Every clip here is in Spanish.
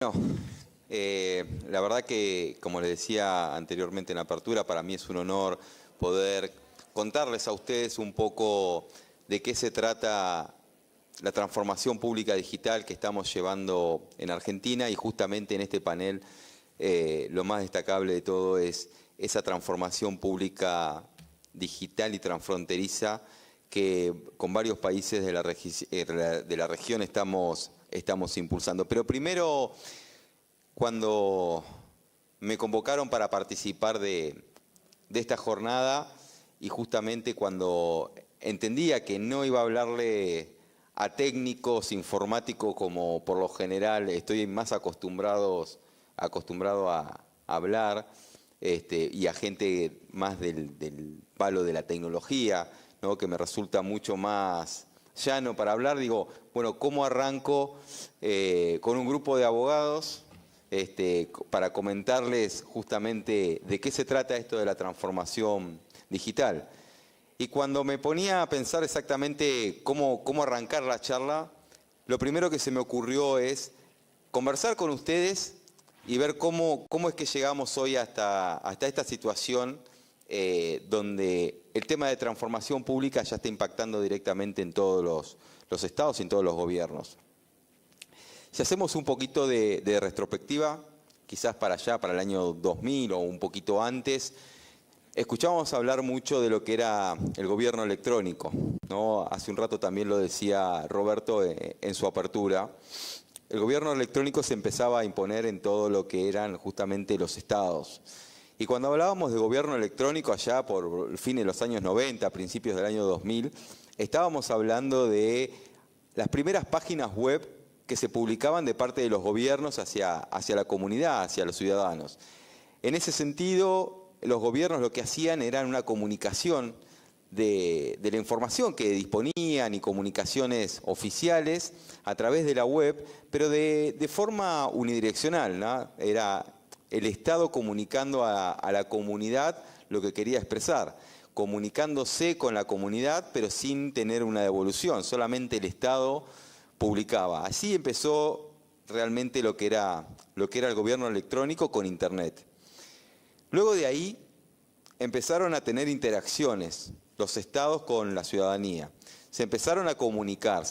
No, la verdad que, como les decía anteriormente en la apertura, para mí es un honor poder contarles a ustedes un poco de qué se trata la transformación pública digital que estamos llevando en Argentina, y justamente en este panel lo más destacable de todo es esa transformación pública digital y transfronteriza que con varios países de la región estamos impulsando. Pero primero, cuando me convocaron para participar de esta jornada, y justamente cuando entendía que no iba a hablarle a técnicos informáticos como por lo general estoy más acostumbrado a hablar, y a gente más del palo de la tecnología, ¿no? Que me resulta mucho más llano para hablar. Digo, bueno, ¿cómo arranco con un grupo de abogados para comentarles justamente de qué se trata esto de la transformación digital? Y cuando me ponía a pensar exactamente cómo arrancar la charla, lo primero que se me ocurrió es conversar con ustedes y ver cómo es que llegamos hoy hasta esta situación donde el tema de transformación pública ya está impactando directamente en todos los estados y en todos los gobiernos. Si hacemos un poquito de retrospectiva, quizás para allá, para el año 2000 o un poquito antes, escuchábamos hablar mucho de lo que era el gobierno electrónico, ¿no? Hace un rato también lo decía Roberto en su apertura. El gobierno electrónico se empezaba a imponer en todo lo que eran justamente los estados. Y cuando hablábamos de gobierno electrónico allá por el fin de los años 90, principios del año 2000, estábamos hablando de las primeras páginas web que se publicaban de parte de los gobiernos hacia la comunidad, hacia los ciudadanos. En ese sentido, los gobiernos lo que hacían era una comunicación de la información que disponían y comunicaciones oficiales a través de la web, pero de forma unidireccional, ¿no? Era el Estado comunicando a la comunidad lo que quería expresar, comunicándose con la comunidad, pero sin tener una devolución, solamente el Estado publicaba. Así empezó realmente lo que era el gobierno electrónico con Internet. Luego de ahí empezaron a tener interacciones los estados con la ciudadanía. Se empezaron a comunicar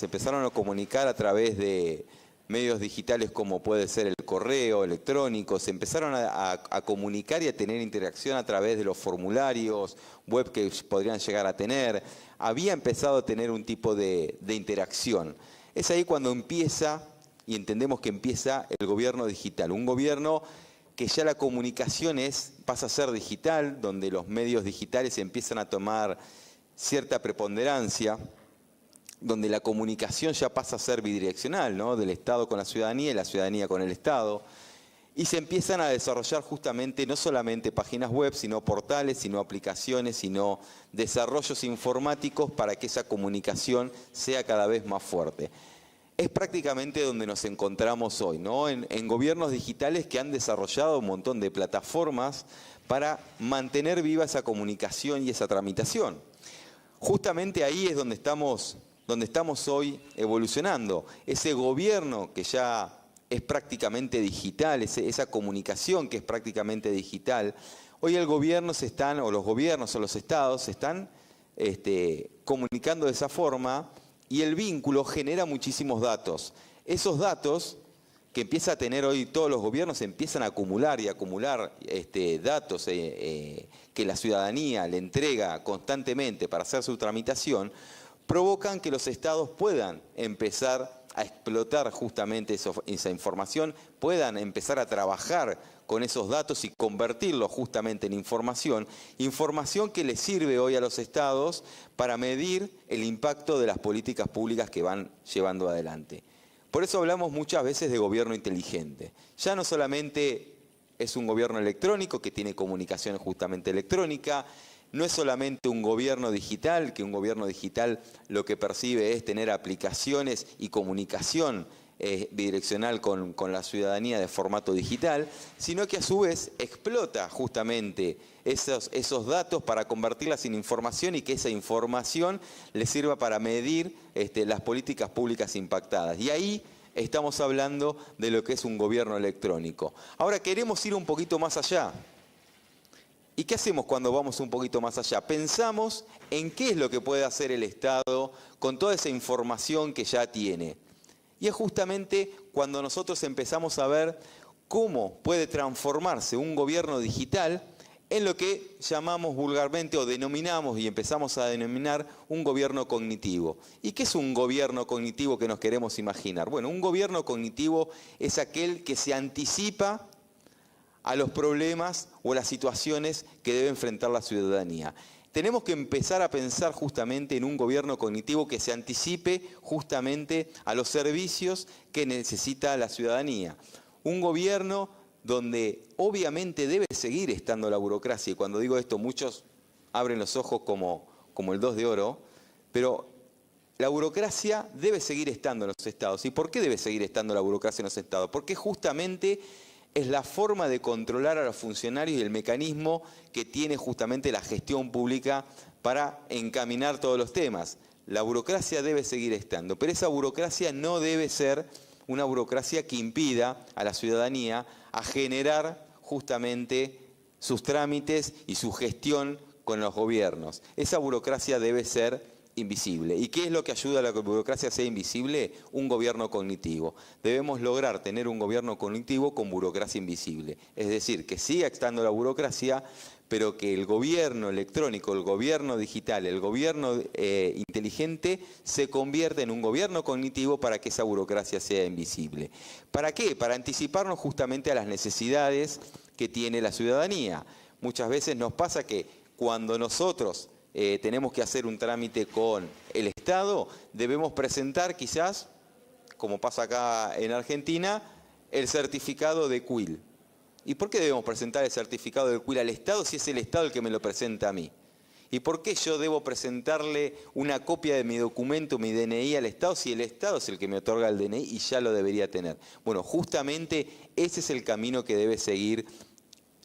a través de medios digitales como puede ser el correo electrónico, se empezaron a comunicar y a tener interacción a través de los formularios web que podrían llegar a tener. Había empezado a tener un tipo de interacción. Es ahí cuando empieza, y entendemos que empieza el gobierno digital, un gobierno que ya la comunicación pasa a ser digital, donde los medios digitales empiezan a tomar cierta preponderancia, donde la comunicación ya pasa a ser bidireccional, ¿no? Del Estado con la ciudadanía y la ciudadanía con el Estado. Y se empiezan a desarrollar justamente no solamente páginas web, sino portales, sino aplicaciones, sino desarrollos informáticos para que esa comunicación sea cada vez más fuerte. Es prácticamente donde nos encontramos hoy, ¿no? En gobiernos digitales que han desarrollado un montón de plataformas para mantener viva esa comunicación y esa tramitación. Justamente ahí es donde estamos hoy evolucionando. Ese gobierno que ya es prácticamente digital, esa comunicación que es prácticamente digital, hoy el gobierno los gobiernos o los estados se están comunicando de esa forma, y el vínculo genera muchísimos datos. Esos datos que empieza a tener hoy todos los gobiernos empiezan a acumular datos que la ciudadanía le entrega constantemente para hacer su tramitación, provocan que los estados puedan empezar a explotar justamente esa información, puedan empezar a trabajar con esos datos y convertirlos justamente en información que les sirve hoy a los estados para medir el impacto de las políticas públicas que van llevando adelante. Por eso hablamos muchas veces de gobierno inteligente. Ya no solamente es un gobierno electrónico que tiene comunicación justamente electrónica, no es solamente un gobierno digital, que un gobierno digital lo que percibe es tener aplicaciones y comunicación bidireccional con la ciudadanía de formato digital, sino que a su vez explota justamente esos datos para convertirlas en información y que esa información le sirva para medir las políticas públicas impactadas. Y ahí estamos hablando de lo que es un gobierno electrónico. Ahora queremos ir un poquito más allá. ¿Y qué hacemos cuando vamos un poquito más allá? Pensamos en qué es lo que puede hacer el Estado con toda esa información que ya tiene. Y es justamente cuando nosotros empezamos a ver cómo puede transformarse un gobierno digital en lo que llamamos vulgarmente o denominamos y empezamos a denominar un gobierno cognitivo. ¿Y qué es un gobierno cognitivo que nos queremos imaginar? Bueno, un gobierno cognitivo es aquel que se anticipa a los problemas o a las situaciones que debe enfrentar la ciudadanía. Tenemos que empezar a pensar justamente en un gobierno cognitivo que se anticipe justamente a los servicios que necesita la ciudadanía. Un gobierno donde obviamente debe seguir estando la burocracia, y cuando digo esto muchos abren los ojos como el 2 de oro, pero la burocracia debe seguir estando en los estados. ¿Y por qué debe seguir estando la burocracia en los estados? Porque justamente es la forma de controlar a los funcionarios y el mecanismo que tiene justamente la gestión pública para encaminar todos los temas. La burocracia debe seguir estando, pero esa burocracia no debe ser una burocracia que impida a la ciudadanía a generar justamente sus trámites y su gestión con los gobiernos. Esa burocracia debe ser invisible. ¿Y qué es lo que ayuda a que la burocracia sea invisible? Un gobierno cognitivo. Debemos lograr tener un gobierno cognitivo con burocracia invisible. Es decir, que siga estando la burocracia, pero que el gobierno electrónico, el gobierno digital, el gobierno inteligente se convierta en un gobierno cognitivo para que esa burocracia sea invisible. ¿Para qué? Para anticiparnos justamente a las necesidades que tiene la ciudadanía. Muchas veces nos pasa que cuando nosotros tenemos que hacer un trámite con el Estado, debemos presentar quizás, como pasa acá en Argentina, el certificado de CUIL. ¿Y por qué debemos presentar el certificado de CUIL al Estado si es el Estado el que me lo presenta a mí? ¿Y por qué yo debo presentarle una copia de mi documento, mi DNI al Estado, si el Estado es el que me otorga el DNI y ya lo debería tener? Bueno, justamente ese es el camino que debe seguir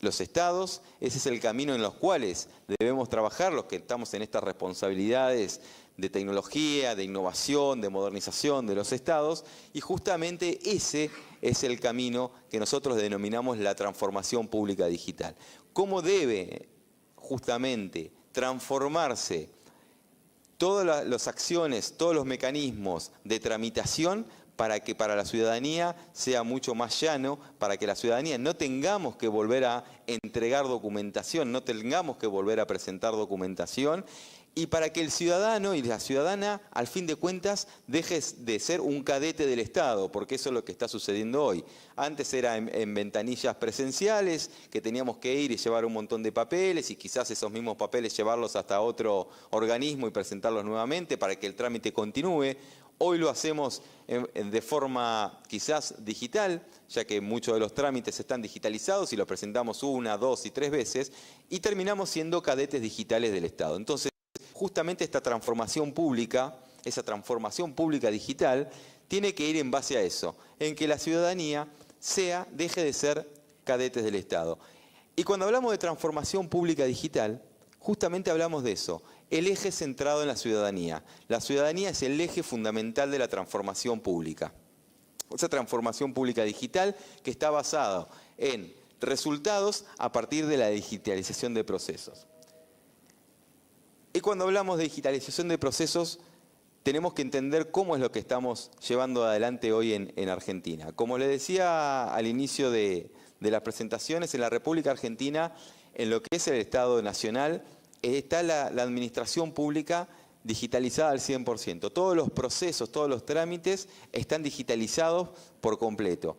los estados, ese es el camino en los cuales debemos trabajar los que estamos en estas responsabilidades de tecnología, de innovación, de modernización de los estados, y justamente ese es el camino que nosotros denominamos la transformación pública digital. ¿Cómo debe justamente transformarse todas las acciones, todos los mecanismos de tramitación para que para la ciudadanía sea mucho más llano, para que la ciudadanía no tengamos que volver a entregar documentación, no tengamos que volver a presentar documentación, y para que el ciudadano y la ciudadana, al fin de cuentas, deje de ser un cadete del Estado, porque eso es lo que está sucediendo hoy. Antes era en ventanillas presenciales, que teníamos que ir y llevar un montón de papeles, y quizás esos mismos papeles llevarlos hasta otro organismo y presentarlos nuevamente para que el trámite continúe. Hoy lo hacemos de forma quizás digital, ya que muchos de los trámites están digitalizados y los presentamos 1, 2 y 3 veces, y terminamos siendo cadetes digitales del Estado. Entonces, justamente esta transformación pública, esa transformación pública digital, tiene que ir en base a eso, en que la ciudadanía deje de ser cadetes del Estado. Y cuando hablamos de transformación pública digital, justamente hablamos de eso, el eje centrado en la ciudadanía. La ciudadanía es el eje fundamental de la transformación pública. Esa transformación pública digital que está basada en resultados a partir de la digitalización de procesos. Y cuando hablamos de digitalización de procesos, tenemos que entender cómo es lo que estamos llevando adelante hoy en Argentina. Como le decía al inicio de las presentaciones, en la República Argentina, en lo que es el Estado Nacional, está la administración pública digitalizada al 100%. Todos los procesos, todos los trámites están digitalizados por completo.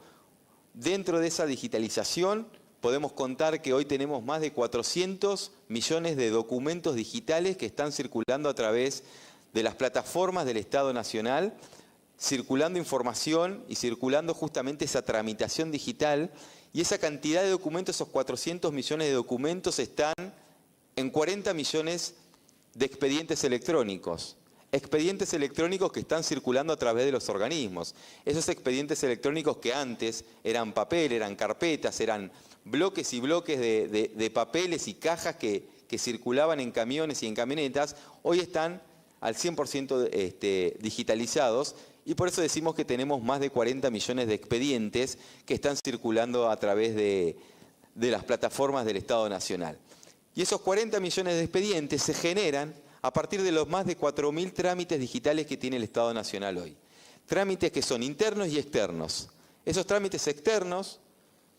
Dentro de esa digitalización podemos contar que hoy tenemos más de 400 millones de documentos digitales que están circulando a través de las plataformas del Estado Nacional, circulando información y circulando justamente esa tramitación digital. Y esa cantidad de documentos, esos 400 millones de documentos, están en 40 millones de expedientes electrónicos. Expedientes electrónicos que están circulando a través de los organismos. Esos expedientes electrónicos que antes eran papel, eran carpetas, eran bloques y bloques de papeles y cajas que circulaban en camiones y en camionetas, hoy están al 100% digitalizados y por eso decimos que tenemos más de 40 millones de expedientes que están circulando a través de las plataformas del Estado Nacional. Y esos 40 millones de expedientes se generan a partir de los más de 4.000 trámites digitales que tiene el Estado Nacional hoy. Trámites que son internos y externos. Esos trámites externos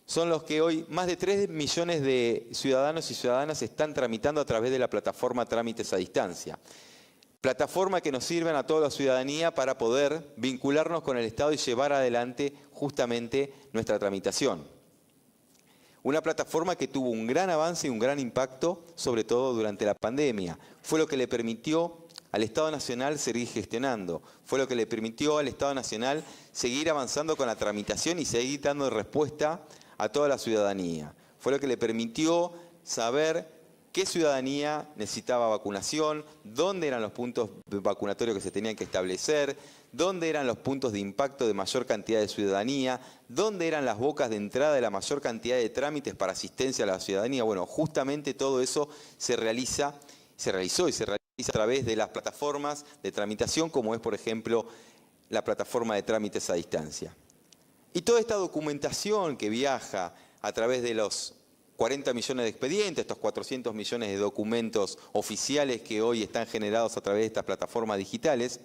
son los que hoy más de 3 millones de ciudadanos y ciudadanas están tramitando a través de la plataforma Trámites a Distancia. Plataforma que nos sirven a toda la ciudadanía para poder vincularnos con el Estado y llevar adelante justamente nuestra tramitación. Una plataforma que tuvo un gran avance y un gran impacto, sobre todo durante la pandemia. Fue lo que le permitió al Estado Nacional seguir gestionando. Fue lo que le permitió al Estado Nacional seguir avanzando con la tramitación y seguir dando respuesta a toda la ciudadanía. Fue lo que le permitió saber qué ciudadanía necesitaba vacunación, dónde eran los puntos vacunatorios que se tenían que establecer, dónde eran los puntos de impacto de mayor cantidad de ciudadanía, dónde eran las bocas de entrada de la mayor cantidad de trámites para asistencia a la ciudadanía. Bueno, justamente todo eso se realizó y se realiza a través de las plataformas de tramitación, como es, por ejemplo, la plataforma de trámites a distancia. Y toda esta documentación que viaja a través de los 40 millones de expedientes, estos 400 millones de documentos oficiales que hoy están generados a través de estas plataformas digitales,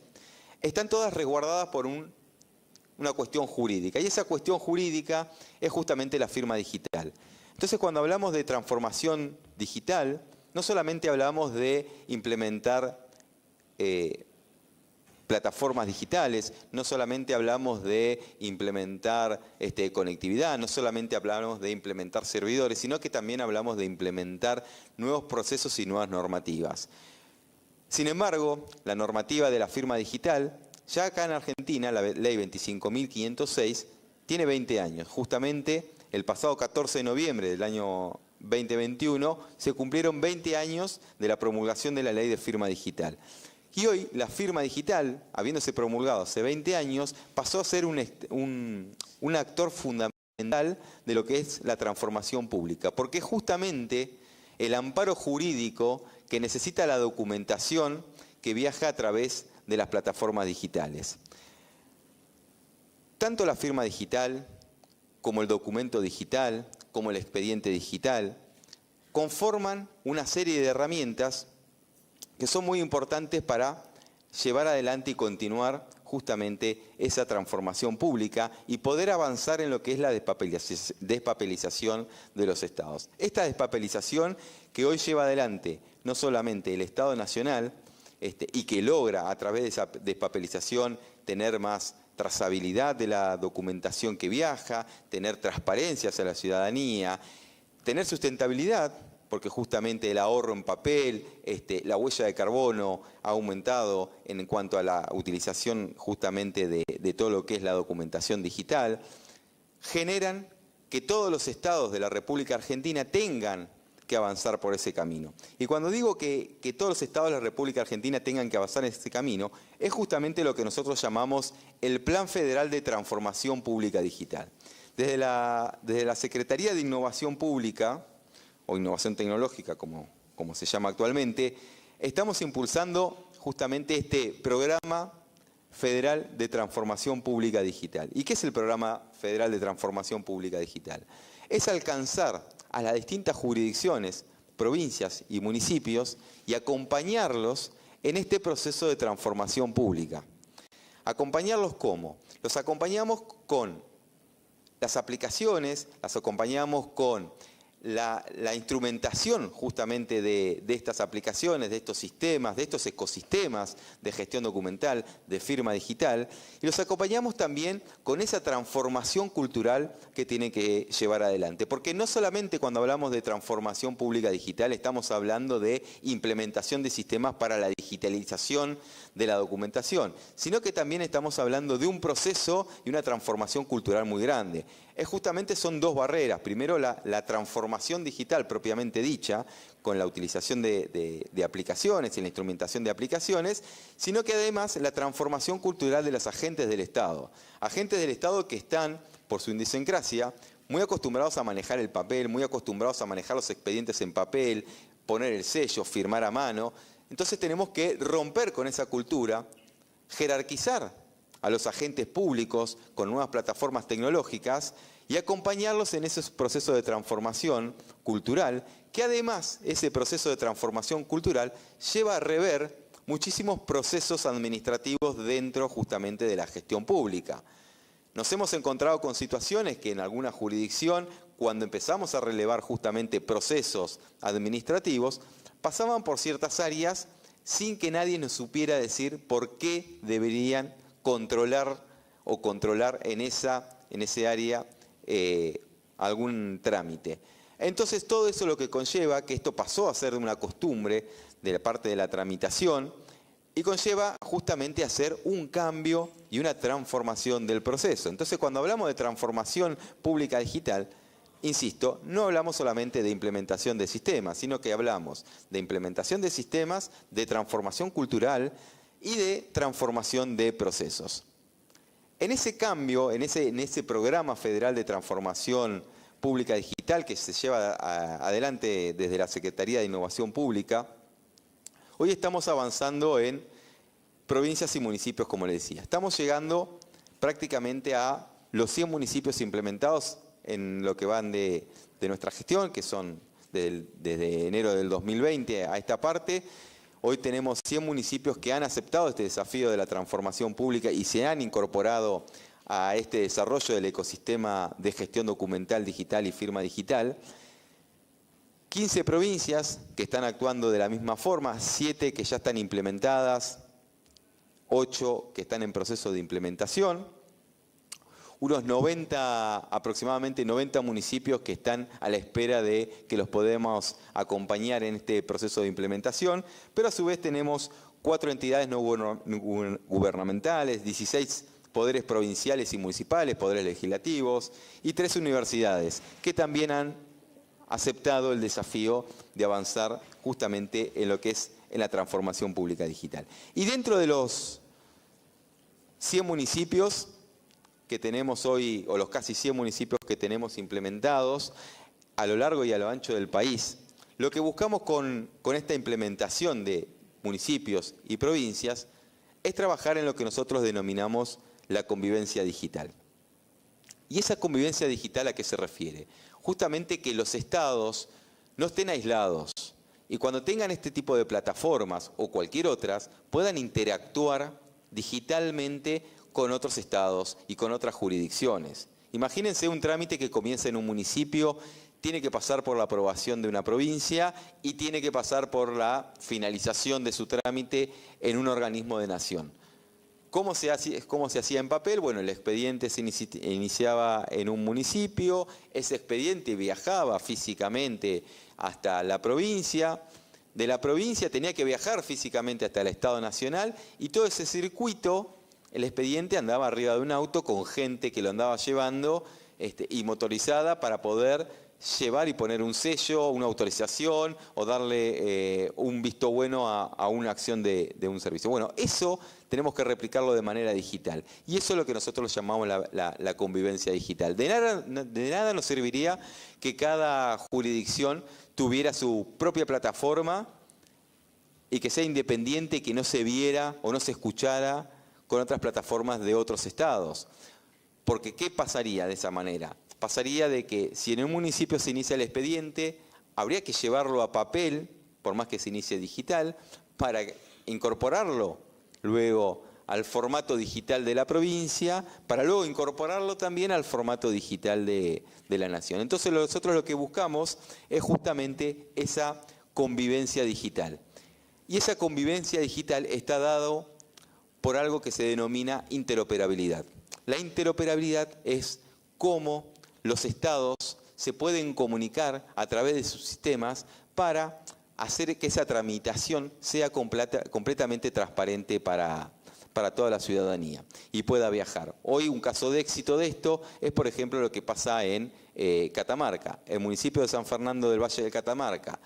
están todas resguardadas por una cuestión jurídica. Y esa cuestión jurídica es justamente la firma digital. Entonces, cuando hablamos de transformación digital, no solamente hablamos de implementar plataformas digitales, no solamente hablamos de implementar conectividad, no solamente hablamos de implementar servidores, sino que también hablamos de implementar nuevos procesos y nuevas normativas. Sin embargo, la normativa de la firma digital, ya acá en Argentina, la ley 25.506, tiene 20 años. Justamente el pasado 14 de noviembre del año 2021 se cumplieron 20 años de la promulgación de la ley de firma digital. Y hoy la firma digital, habiéndose promulgado hace 20 años, pasó a ser un actor fundamental de lo que es la transformación pública, porque es justamente el amparo jurídico que necesita la documentación que viaja a través de las plataformas digitales. Tanto la firma digital, como el documento digital, como el expediente digital, conforman una serie de herramientas que son muy importantes para llevar adelante y continuar justamente esa transformación pública y poder avanzar en lo que es la despapelización de los estados. Esta despapelización que hoy lleva adelante no solamente el Estado Nacional y que logra a través de esa despapelización tener más trazabilidad de la documentación que viaja, tener transparencia hacia la ciudadanía, tener sustentabilidad, porque justamente el ahorro en papel, la huella de carbono ha aumentado en cuanto a la utilización justamente de todo lo que es la documentación digital, generan que todos los estados de la República Argentina tengan que avanzar por ese camino. Y cuando digo que todos los estados de la República Argentina tengan que avanzar en ese camino, es justamente lo que nosotros llamamos el Plan Federal de Transformación Pública Digital. Desde la Secretaría de Innovación Pública, o Innovación Tecnológica, como se llama actualmente, estamos impulsando justamente este Programa Federal de Transformación Pública Digital. ¿Y qué es el Programa Federal de Transformación Pública Digital? Es alcanzar a las distintas jurisdicciones, provincias y municipios y acompañarlos en este proceso de transformación pública. ¿Acompañarlos cómo? Los acompañamos con las aplicaciones, las acompañamos con la instrumentación justamente de estas aplicaciones, de estos sistemas, de estos ecosistemas de gestión documental, de firma digital, y los acompañamos también con esa transformación cultural que tiene que llevar adelante. Porque no solamente cuando hablamos de transformación pública digital estamos hablando de implementación de sistemas para la digitalización de la documentación, sino que también estamos hablando de un proceso y una transformación cultural muy grande. Justamente son dos barreras. Primero, la transformación digital propiamente dicha, con la utilización de aplicaciones y la instrumentación de aplicaciones, sino que además la transformación cultural de los agentes del Estado. Agentes del Estado que están, por su idiosincrasia, muy acostumbrados a manejar el papel, muy acostumbrados a manejar los expedientes en papel, poner el sello, firmar a mano. Entonces tenemos que romper con esa cultura, jerarquizar a los agentes públicos con nuevas plataformas tecnológicas y acompañarlos en ese proceso de transformación cultural, que además ese proceso de transformación cultural lleva a rever muchísimos procesos administrativos dentro justamente de la gestión pública. Nos hemos encontrado con situaciones que en alguna jurisdicción, cuando empezamos a relevar justamente procesos administrativos, pasaban por ciertas áreas sin que nadie nos supiera decir por qué deberían controlar en ese área algún trámite. Entonces todo eso lo que conlleva que esto pasó a ser una costumbre de la parte de la tramitación y conlleva justamente a hacer un cambio y una transformación del proceso. Entonces cuando hablamos de transformación pública digital, insisto, no hablamos solamente de implementación de sistemas, sino que hablamos de implementación de sistemas, de transformación cultural y de transformación de procesos. En ese cambio, en ese programa federal de transformación pública digital que se lleva adelante desde la Secretaría de Innovación Pública, hoy estamos avanzando en provincias y municipios, como les decía. Estamos llegando prácticamente a los 100 municipios implementados en lo que van de nuestra gestión, que son desde enero del 2020 a esta parte. Hoy tenemos 100 municipios que han aceptado este desafío de la transformación pública y se han incorporado a este desarrollo del ecosistema de gestión documental digital y firma digital. 15 provincias que están actuando de la misma forma, 7 que ya están implementadas, 8 que están en proceso de implementación, unos aproximadamente 90 municipios que están a la espera de que los podamos acompañar en este proceso de implementación, pero a su vez tenemos 4 entidades no gubernamentales, 16 poderes provinciales y municipales, poderes legislativos, y 3 universidades que también han aceptado el desafío de avanzar justamente en lo que es en la transformación pública digital. Y dentro de los 100 municipios que tenemos hoy, o los casi 100 municipios que tenemos implementados a lo largo y a lo ancho del país, lo que buscamos con esta implementación de municipios y provincias es trabajar en lo que nosotros denominamos la convivencia digital. ¿Y esa convivencia digital a qué se refiere? Justamente que los estados no estén aislados y cuando tengan este tipo de plataformas o cualquier otras, puedan interactuar digitalmente con otros estados y con otras jurisdicciones. Imagínense un trámite que comienza en un municipio, tiene que pasar por la aprobación de una provincia y tiene que pasar por la finalización de su trámite en un organismo de nación. ¿Cómo se hacía en papel? Bueno, el expediente se iniciaba en un municipio, ese expediente viajaba físicamente hasta la provincia, de la provincia tenía que viajar físicamente hasta el Estado Nacional y todo ese circuito, el expediente andaba arriba de un auto con gente que lo andaba llevando y motorizada para poder llevar y poner un sello, una autorización o darle un visto bueno a una acción de un servicio. Bueno, eso tenemos que replicarlo de manera digital. Y eso es lo que nosotros llamamos la convivencia digital. De nada nos serviría que cada jurisdicción tuviera su propia plataforma y que sea independiente, que no se viera o no se escuchara con otras plataformas de otros estados. Porque ¿qué pasaría de esa manera? Pasaría de que si en un municipio se inicia el expediente, habría que llevarlo a papel, por más que se inicie digital, para incorporarlo luego al formato digital de la provincia, para luego incorporarlo también al formato digital de la nación. Entonces nosotros lo que buscamos es justamente esa convivencia digital. Y esa convivencia digital está dado por algo que se denomina interoperabilidad. La interoperabilidad es cómo los estados se pueden comunicar a través de sus sistemas para hacer que esa tramitación sea completamente transparente para toda la ciudadanía y pueda viajar. Hoy un caso de éxito de esto es, por ejemplo, lo que pasa en Catamarca, el municipio de San Fernando del Valle de Catamarca,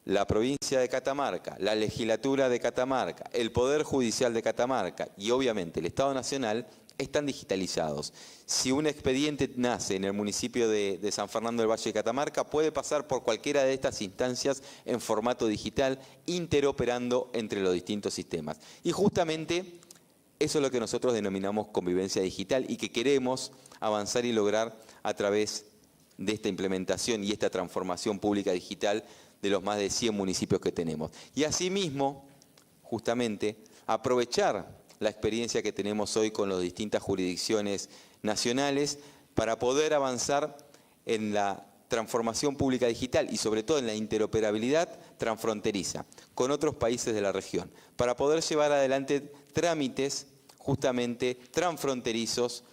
la provincia de Catamarca, la legislatura de Catamarca, el Poder Judicial de Catamarca y obviamente el Estado Nacional están digitalizados. Si un expediente nace en el municipio de San Fernando del Valle de Catamarca, puede pasar por cualquiera de estas instancias en formato digital, interoperando entre los distintos sistemas. Y justamente Eso es lo que nosotros denominamos convivencia digital y que queremos avanzar y lograr a través de esta implementación y esta transformación pública digital de los más de 100 municipios que tenemos. Y asimismo, justamente, aprovechar la experiencia que tenemos hoy con las distintas jurisdicciones nacionales para poder avanzar en la transformación pública digital y sobre todo en la interoperabilidad transfronteriza con otros países de la región, para poder llevar adelante trámites justamente transfronterizos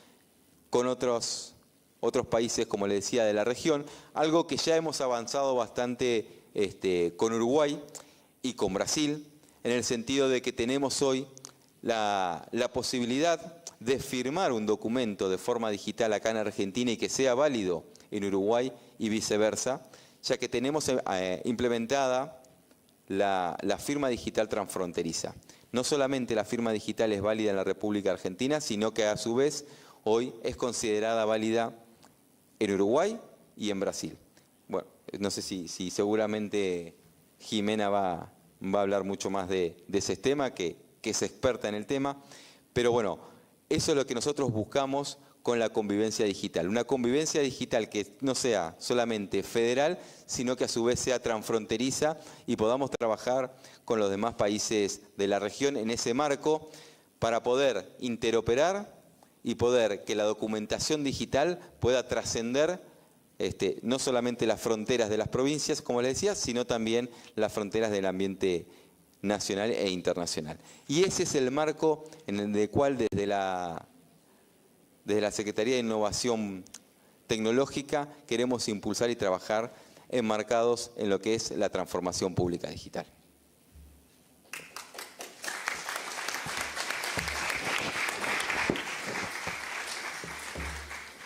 con otros países, como le decía, de la región, algo que ya hemos avanzado bastante con Uruguay y con Brasil, en el sentido de que tenemos hoy la posibilidad de firmar un documento de forma digital acá en Argentina y que sea válido en Uruguay y viceversa, ya que tenemos implementada la firma digital transfronteriza. No solamente la firma digital es válida en la República Argentina, sino que a su vez hoy es considerada válida en Uruguay y en Brasil. Bueno, no sé si seguramente Jimena va a hablar mucho más de ese tema, que es experta en el tema, pero bueno, eso es lo que nosotros buscamos con la convivencia digital. Una convivencia digital que no sea solamente federal, sino que a su vez sea transfronteriza y podamos trabajar con los demás países de la región en ese marco para poder interoperar y poder que la documentación digital pueda trascender no solamente las fronteras de las provincias, como les decía, sino también las fronteras del ambiente nacional e internacional. Y ese es el marco en el cual desde la Secretaría de Innovación Tecnológica queremos impulsar y trabajar enmarcados en lo que es la transformación pública digital.